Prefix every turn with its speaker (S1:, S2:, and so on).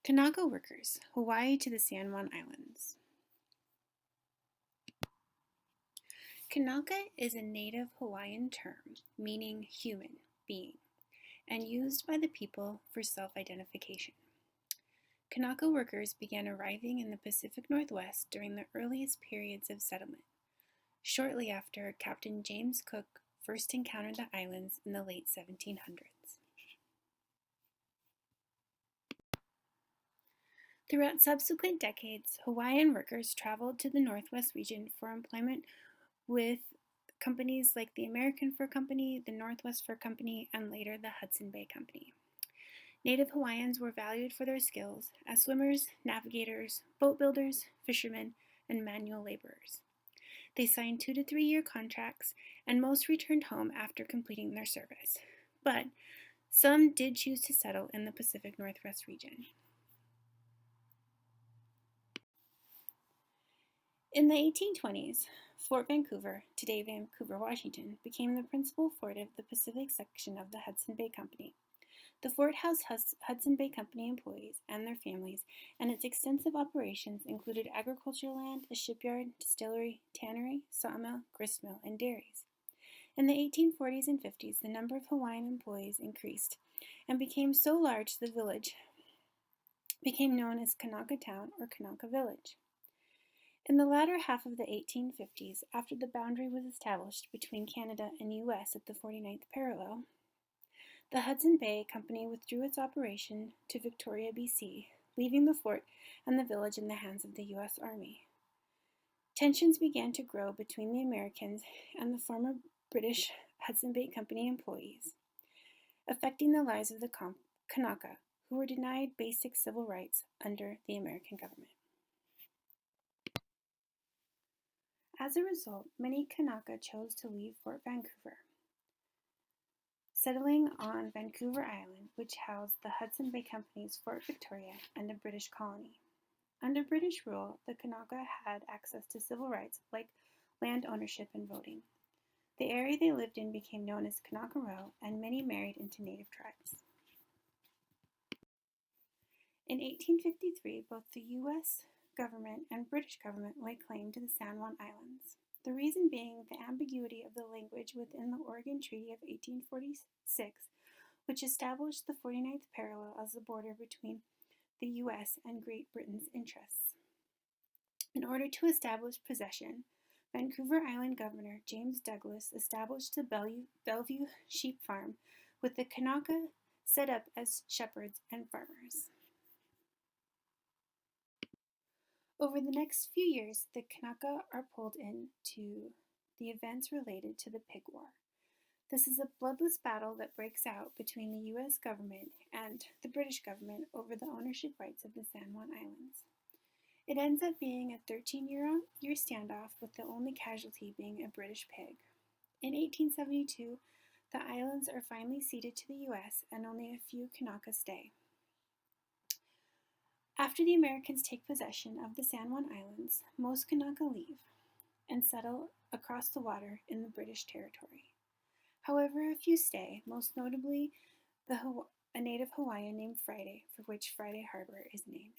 S1: Kanaka Workers, Hawaii to the San Juan Islands. Kanaka is a native Hawaiian term meaning human being and used by the people for self-identification. Kanaka workers began arriving in the Pacific Northwest during the earliest periods of settlement, shortly after Captain James Cook first encountered the islands in the late 1700s. Throughout subsequent decades, Hawaiian workers traveled to the Northwest region for employment with companies like the American Fur Company, the Northwest Fur Company, and later the Hudson Bay Company. Native Hawaiians were valued for their skills as swimmers, navigators, boat builders, fishermen, and manual laborers. They signed 2 to 3 year contracts, and most returned home after completing their service. But some did choose to settle in the Pacific Northwest region. In the 1820s, Fort Vancouver, today Vancouver, Washington, became the principal fort of the Pacific section of the Hudson Bay Company. The fort housed Hudson Bay Company employees and their families, and its extensive operations included agricultural land, a shipyard, distillery, tannery, sawmill, gristmill, and dairies. In the 1840s and 50s, the number of Hawaiian employees increased and became so large the village became known as Kanaka Town or Kanaka Village. In the latter half of the 1850s, after the boundary was established between Canada and U.S. at the 49th parallel, the Hudson Bay Company withdrew its operation to Victoria, BC, leaving the fort and the village in the hands of the U.S. Army. Tensions began to grow between the Americans and the former British Hudson Bay Company employees, affecting the lives of the Kanaka, who were denied basic civil rights under the American government. As a result, many Kanaka chose to leave Fort Vancouver, settling on Vancouver Island, which housed the Hudson Bay Company's Fort Victoria and a British colony. Under British rule, the Kanaka had access to civil rights like land ownership and voting. The area they lived in became known as Kanaka Row, and many married into native tribes. In 1853, both the U.S. government and British government laid claim to the San Juan Islands. The reason being the ambiguity of the language within the Oregon Treaty of 1846, which established the 49th parallel as the border between the U.S. and Great Britain's interests. In order to establish possession, Vancouver Island Governor James Douglas established the Bellevue Sheep Farm, with the Kanaka set up as shepherds and farmers. Over the next few years, the Kanaka are pulled into the events related to the Pig War. This is a bloodless battle that breaks out between the U.S. government and the British government over the ownership rights of the San Juan Islands. It ends up being a 13-year standoff, with the only casualty being a British pig. In 1872, the islands are finally ceded to the U.S. and only a few Kanaka stay. After the Americans take possession of the San Juan Islands, most Kanaka leave and settle across the water in the British territory. However, a few stay, most notably a native Hawaiian named Friday, for which Friday Harbor is named.